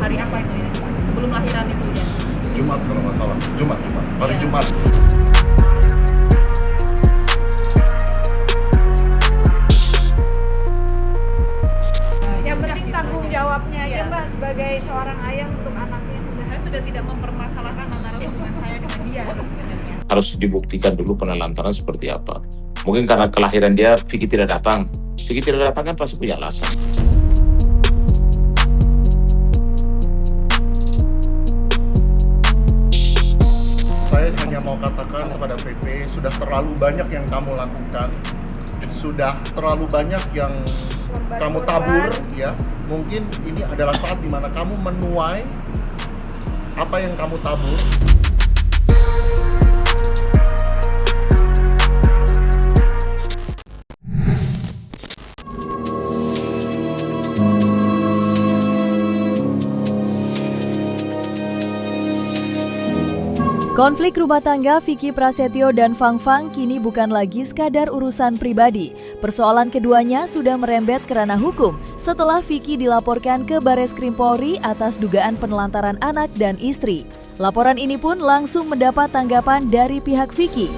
hari apa itu ya? Sebelum lahiran itu ya? Jumat kalau nggak salah. Jumat. Hari Iya. Jumat. Yang penting tanggung jawabnya ya Mbak sebagai seorang ayah untuk anaknya. Saya sudah tidak mempermasalahkan antara hubungan saya dengan dia sebenarnya. Harus dibuktikan dulu penelantaran seperti apa. Mungkin karena kelahiran dia, Vicky tidak datang. Vicky tidak datang kan pasti punya alasan. Saya hanya mau katakan kepada PP, sudah terlalu banyak yang kamu lakukan. Sudah terlalu banyak yang kamu tabur, ya. Mungkin ini adalah saat dimana kamu menuai apa yang kamu tabur. Konflik rumah tangga Vicky Prasetyo dan Fang Fang kini bukan lagi sekadar urusan pribadi. Persoalan keduanya sudah merembet ke ranah hukum setelah Vicky dilaporkan ke Bareskrim Polri atas dugaan penelantaran anak dan istri. Laporan ini pun langsung mendapat tanggapan dari pihak Vicky.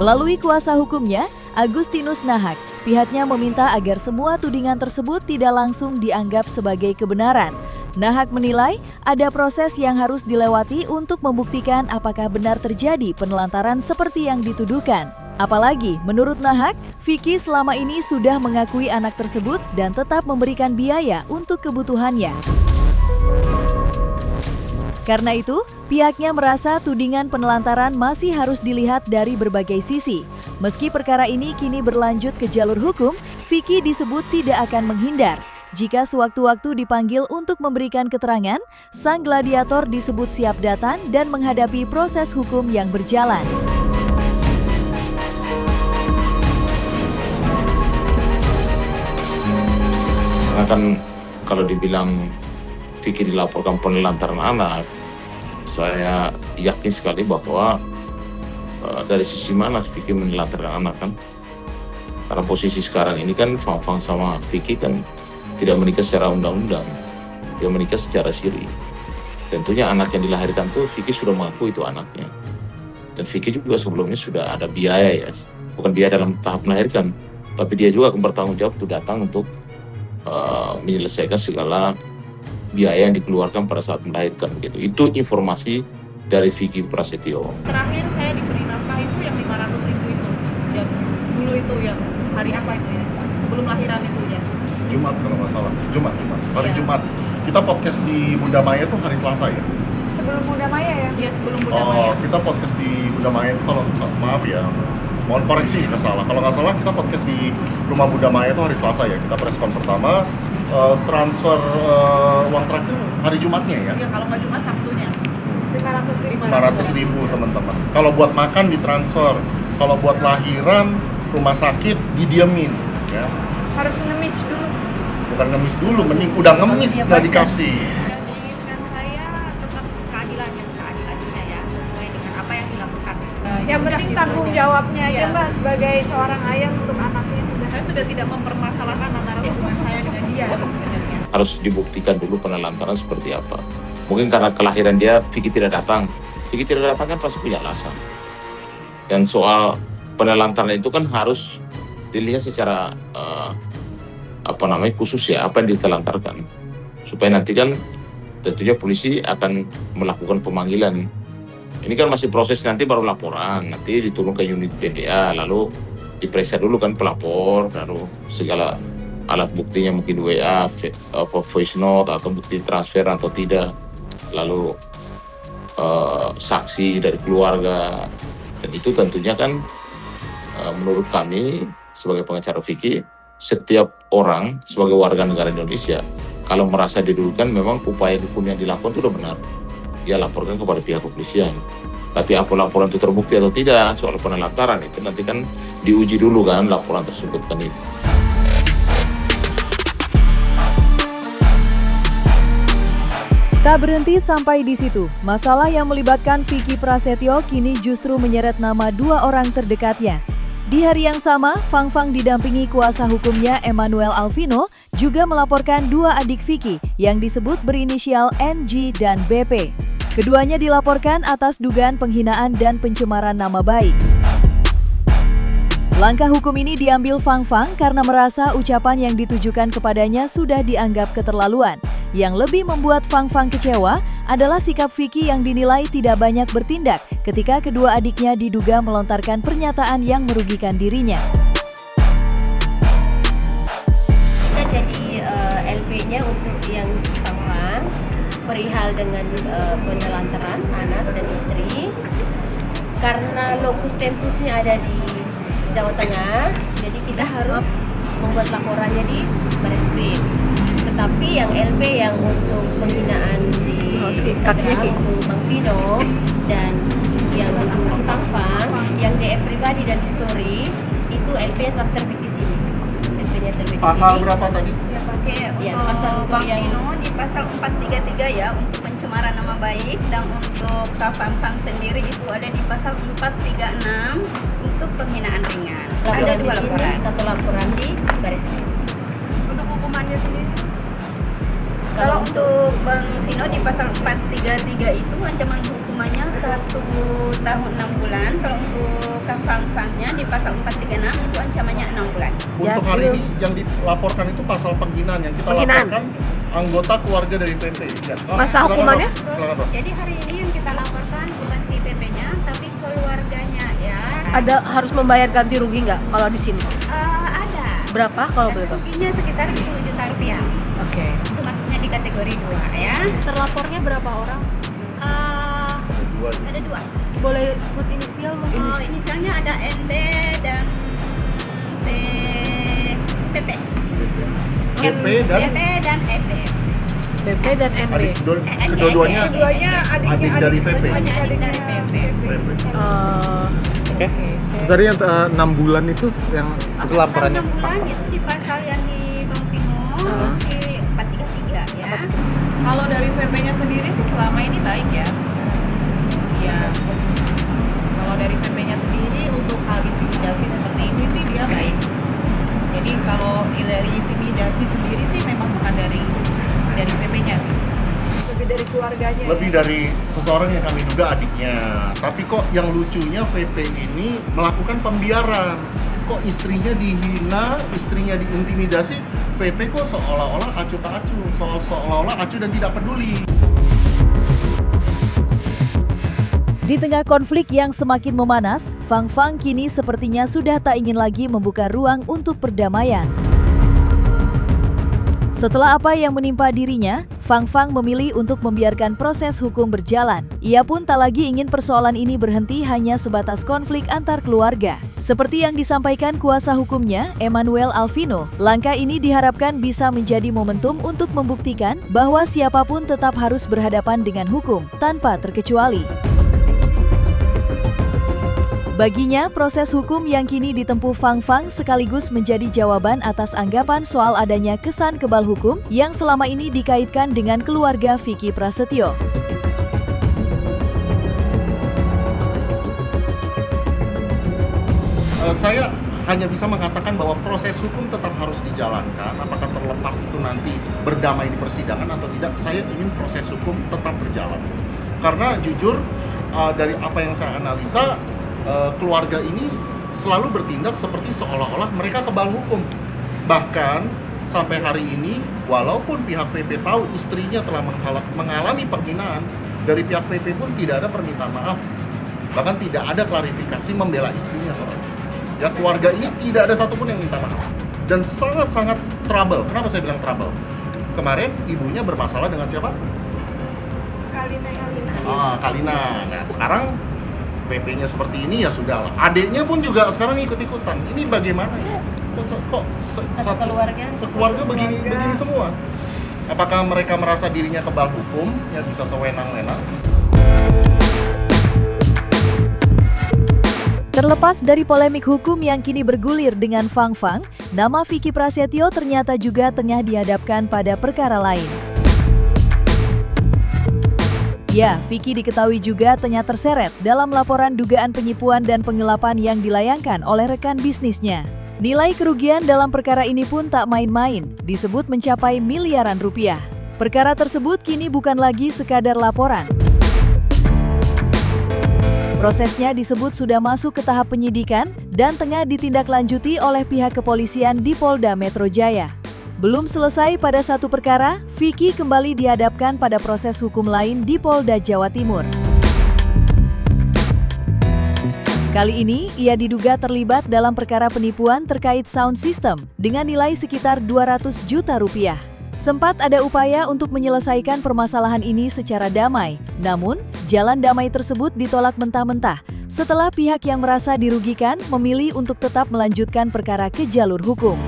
Melalui kuasa hukumnya, Agustinus Nahak, pihaknya meminta agar semua tudingan tersebut tidak langsung dianggap sebagai kebenaran. Nahak menilai ada proses yang harus dilewati untuk membuktikan apakah benar terjadi penelantaran seperti yang dituduhkan. Apalagi, menurut Nahak, Vicky selama ini sudah mengakui anak tersebut dan tetap memberikan biaya untuk kebutuhannya. Karena itu, pihaknya merasa tudingan penelantaran masih harus dilihat dari berbagai sisi. Meski perkara ini kini berlanjut ke jalur hukum, Vicky disebut tidak akan menghindar. Jika sewaktu-waktu dipanggil untuk memberikan keterangan, sang gladiator disebut siap datang dan menghadapi proses hukum yang berjalan. Karena kan kalau dibilang Vicky dilaporkan penelantaran anak, saya yakin sekali bahwa dari sisi mana Vicky menelantarkan anak kan. Karena posisi sekarang ini kan Fang Fang sama Vicky kan tidak menikah secara undang-undang, dia menikah secara siri. Tentunya anak yang dilahirkan tuh Vicky sudah mengaku itu anaknya. Dan Vicky juga sebelumnya sudah ada biaya ya, bukan biaya dalam tahap melahirkan, tapi dia juga akan bertanggung jawab untuk datang untuk menyelesaikan segala biaya yang dikeluarkan pada saat melahirkan gitu. Itu informasi dari Vicky Prasetyo. Terakhir saya diberi nafkah itu yang 500.000 itu. Yang dulu itu yang hari apa itu ya? Sebelum lahiran itu ya. Jumat kalau nggak salah. Jumat. Hari Iya. Jumat. Kita podcast di Bunda Maya itu hari Selasa ya? Sebelum Bunda Maya ya? Iya, sebelum Bunda Maya. Kita podcast di Bunda Maya itu kalau maaf ya, mohon koreksi jika salah. Kalau nggak salah kita podcast di rumah Bunda Maya itu hari Selasa ya. Kita preskon pertama, transfer uang terakhir hari Jumatnya ya. Iya, kalau nggak Jumat Sabtunya. 500.000 teman-teman. Kalau buat makan ditransfer, kalau buat lahiran rumah sakit didiemin ya. Harus ngemis dulu. Bukan ngemis dulu, mending udah ngemis nggak dikasih. Yang diinginkan saya tetap keadilannya ya, sesuai dengan apa yang dilakukan. Yang penting tanggung jawabnya aja Mbak sebagai seorang ayah untuk anaknya. Saya sudah tidak mempermasalahkan antara hubungan saya dengan dia sebenarnya. Harus dibuktikan dulu penelantaran seperti apa. Mungkin karena kelahiran dia, Vicky tidak datang. Vicky tidak datang kan pasti punya alasan. Dan soal penelantaran itu kan harus dilihat secara khusus ya, apa yang ditelantarkan. Supaya nanti kan tentunya polisi akan melakukan pemanggilan. Ini kan masih proses, nanti baru laporan, nanti diturun ke unit PPA, lalu diperiksa dulu kan pelapor, lalu segala alat buktinya mungkin WA, voice note atau bukti transfer atau tidak, lalu saksi dari keluarga. Dan itu tentunya kan menurut kami sebagai pengacara Vicky, setiap orang sebagai warga negara Indonesia kalau merasa didudukan memang upaya hukum yang dilakukan itu sudah benar, dia laporkan kepada pihak kepolisian. Tapi apa laporan itu terbukti atau tidak soal penelantaran itu nanti kan diuji dulu kan laporan tersebut kan itu. Tak berhenti sampai di situ, masalah yang melibatkan Vicky Prasetyo kini justru menyeret nama dua orang terdekatnya. Di hari yang sama, Fang Fang didampingi kuasa hukumnya Emmanuel Alvino juga melaporkan dua adik Vicky yang disebut berinisial NG dan BP. Keduanya dilaporkan atas dugaan penghinaan dan pencemaran nama baik. Langkah hukum ini diambil Fang Fang karena merasa ucapan yang ditujukan kepadanya sudah dianggap keterlaluan. Yang lebih membuat Fang Fang kecewa adalah sikap Vicky yang dinilai tidak banyak bertindak ketika kedua adiknya diduga melontarkan pernyataan yang merugikan dirinya. Kita jadi LP-nya untuk yang Fang Fang perihal dengan penelantaran anak dan istri karena lokus tempusnya ada di Jawa Tengah, jadi kita harus membuat laporannya di Bareskrim. Tetapi yang LP yang untuk penghinaan di Instagram untuk Bang Vino dan yang untuk Fang Fang, yang DM pribadi dan di story itu LP yang tetap terbit di sini. LP-nya terbit Pasal di sini. berapa tadi? Ya, Untuk pasal untuk Bang yang Vino di pasal 433 ya untuk pencemaran nama baik, dan untuk Kak Fang Fang sendiri itu ada di pasal 436 untuk penghinaan ringan. laporan Ada di dua sini, laporan. satu laporan di Bareskrim. Untuk hukumannya sendiri? Kalau untuk Bang Vino di pasal 433 itu ancaman hukumannya 1 tahun 6 bulan. Kalau untuk Kak Fang Fangnya di pasal 436 itu ancamannya 6 bulan. Untuk hari ini yang dilaporkan itu pasal penghinaan yang kita laporkan anggota keluarga dari PP. Ya. Masa silakan, hukumannya? Bro. Silakan, Bro. Jadi hari ini yang kita laporkan bukan si PP-nya, tapi keluarganya ya. Ada harus membayar ganti rugi nggak kalau di sini? Ada. Berapa kalau Dan boleh tahu? ruginya sekitar 10 juta rupiah. Oke. Itu masuknya di kategori 2 ya. Terlapornya berapa orang? Dua. Ada 2. Boleh sebut inisial mungkin? Inisialnya ada NB dan PP. PP dan PP dan NB. BP dan NB. adik kedua-duanya adik dari PP. Kedua-duanya adik dari PP. PP. Oke. Terus tadi yang 6 bulan itu yang itu laporannya. 6 bulan itu di pasal yang di Bang Vino di 433 ya. Kalau dari VP-nya sendiri sih selama ini baik ya. Ya. Kalau dari VP-nya sendiri untuk hal intimidasi seperti ini sih dia baik. Jadi kalau dari intimidasi sendiri sih memang bukan dari VP-nya sih. Lebih dari keluarganya. Lebih dari seseorang yang kami duga adiknya. Tapi kok yang lucunya VP ini melakukan pembiaran. Kok istrinya dihina, istrinya diintimidasi, VP kok seolah-olah acuh tak acuh, seolah-olah acuh dan tidak peduli. Di tengah konflik yang semakin memanas, Fang Fang kini sepertinya sudah tak ingin lagi membuka ruang untuk perdamaian. Setelah apa yang menimpa dirinya, Fang Fang memilih untuk membiarkan proses hukum berjalan. Ia pun tak lagi ingin persoalan ini berhenti hanya sebatas konflik antar keluarga. Seperti yang disampaikan kuasa hukumnya, Emmanuel Alvino, langkah ini diharapkan bisa menjadi momentum untuk membuktikan bahwa siapapun tetap harus berhadapan dengan hukum, tanpa terkecuali. Baginya, proses hukum yang kini ditempuh Fang Fang sekaligus menjadi jawaban atas anggapan soal adanya kesan kebal hukum yang selama ini dikaitkan dengan keluarga Vicky Prasetyo. Saya hanya bisa mengatakan bahwa proses hukum tetap harus dijalankan. Apakah terlepas itu nanti berdamai di persidangan atau tidak, saya ingin proses hukum tetap berjalan. Karena jujur, dari apa yang saya analisa, keluarga ini selalu bertindak seperti seolah-olah mereka kebal hukum. Bahkan sampai hari ini, walaupun pihak VP tahu istrinya telah mengalami penghinaan, dari pihak VP pun tidak ada permintaan maaf. Bahkan tidak ada klarifikasi membela istrinya soal. Ya, keluarga ini tidak ada satupun yang minta maaf. Dan sangat-sangat trouble. Kenapa saya bilang trouble? Kemarin ibunya bermasalah dengan siapa? Kalina. Nah, sekarang PP-nya seperti ini, ya sudah lah. Adiknya pun juga sekarang ikut-ikutan. Ini bagaimana ya? Satu keluarga begini semua. Apakah mereka merasa dirinya kebal hukum, ya bisa sewenang-wenang? Terlepas dari polemik hukum yang kini bergulir dengan Fang Fang, nama Vicky Prasetyo ternyata juga tengah dihadapkan pada perkara lain. Ya, Vicky diketahui juga tengah terseret dalam laporan dugaan penipuan dan penggelapan yang dilayangkan oleh rekan bisnisnya. Nilai kerugian dalam perkara ini pun tak main-main, disebut mencapai miliaran rupiah. Perkara tersebut kini bukan lagi sekadar laporan. Prosesnya disebut sudah masuk ke tahap penyidikan dan tengah ditindaklanjuti oleh pihak kepolisian di Polda Metro Jaya. Belum selesai pada satu perkara, Vicky kembali dihadapkan pada proses hukum lain di Polda Jawa Timur. Kali ini, ia diduga terlibat dalam perkara penipuan terkait sound system dengan nilai sekitar 200 juta rupiah. Sempat ada upaya untuk menyelesaikan permasalahan ini secara damai, namun jalan damai tersebut ditolak mentah-mentah setelah pihak yang merasa dirugikan memilih untuk tetap melanjutkan perkara ke jalur hukum.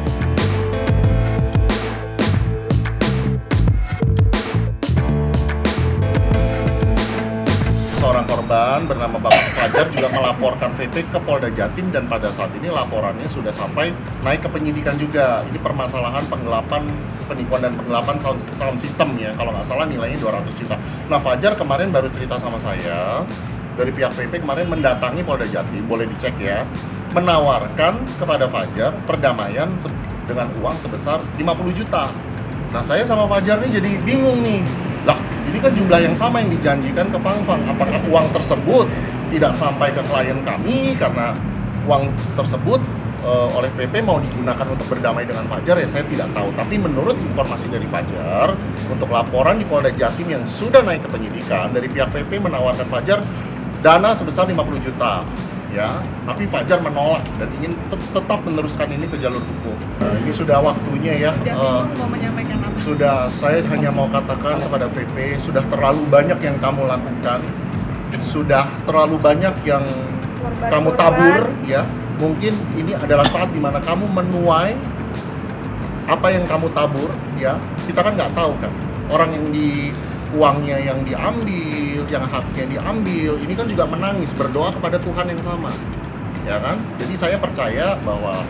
Seorang korban bernama Bapak Fajar juga melaporkan VP ke Polda Jatim dan pada saat ini laporannya sudah sampai naik ke penyidikan juga. Ini permasalahan penipuan dan penggelapan sound system ya, kalau nggak salah nilainya 200 juta. Nah, Fajar kemarin baru cerita sama saya, dari pihak VP kemarin mendatangi Polda Jatim, boleh dicek ya, menawarkan kepada Fajar perdamaian dengan uang sebesar 50 juta. Nah, saya sama Fajar nih jadi bingung nih. Lah, ini kan jumlah yang sama yang dijanjikan ke Fang-Fang. Apakah uang tersebut tidak sampai ke klien kami karena uang tersebut oleh PP mau digunakan untuk berdamai dengan Fajar? Ya saya tidak tahu. Tapi menurut informasi dari Fajar, untuk laporan di Polda Jatim yang sudah naik ke penyidikan, dari pihak PP menawarkan Fajar dana sebesar 50 juta. Ya, tapi Fajar menolak dan ingin tetap meneruskan ini ke jalur hukum. Nah, ini sudah waktunya ya. Mau menyampaikan apa? Sudah, saya hanya mau katakan kepada VP, sudah terlalu banyak yang kamu lakukan, sudah terlalu banyak yang kamu tabur, ya. Mungkin ini adalah saat dimana kamu menuai apa yang kamu tabur, ya. Kita kan nggak tahu kan, orang yang uangnya yang diambil, yang haknya diambil, ini kan juga menangis, berdoa kepada Tuhan yang sama, ya kan? Jadi saya percaya bahwa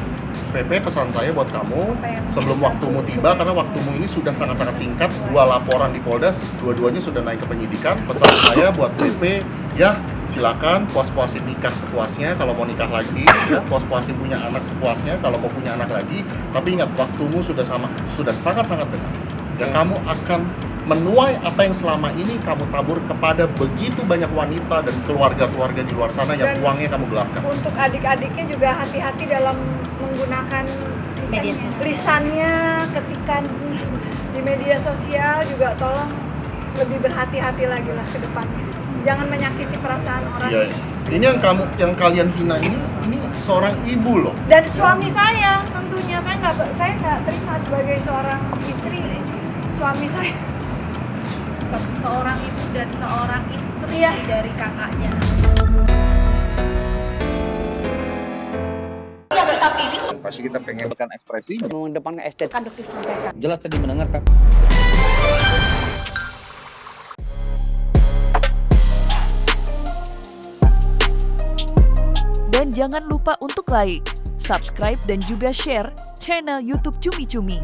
PP, pesan saya buat kamu, sebelum waktumu tiba, karena waktumu ini sudah sangat-sangat singkat, 2 laporan di Polda, dua-duanya sudah naik ke penyidikan. Pesan saya buat PP, ya silakan puas-puasin nikah sepuasnya, kalau mau nikah lagi, ya puas-puasin punya anak sepuasnya, kalau mau punya anak lagi. Tapi ingat, waktumu sudah sangat-sangat dekat. Dan kamu akan menuai apa yang selama ini kamu tabur kepada begitu banyak wanita dan keluarga-keluarga di luar sana yang uangnya kamu gelapkan. Untuk adik-adiknya juga hati-hati dalam menggunakan lisannya ketika di media sosial, juga tolong lebih berhati-hati lagi lah ke depannya. Jangan menyakiti perasaan orang. Ya, ini yang kalian hina ini seorang ibu loh. Dan suami saya tentunya saya nggak terima sebagai seorang istri. Suami saya Seorang ibu dan seorang istri dari kakaknya. Pasti kita pengen kan ekspresi mengedepankan estetika. jelas tadi mendengarkan. Dan jangan lupa untuk like, subscribe dan juga share channel YouTube Cumi Cumi.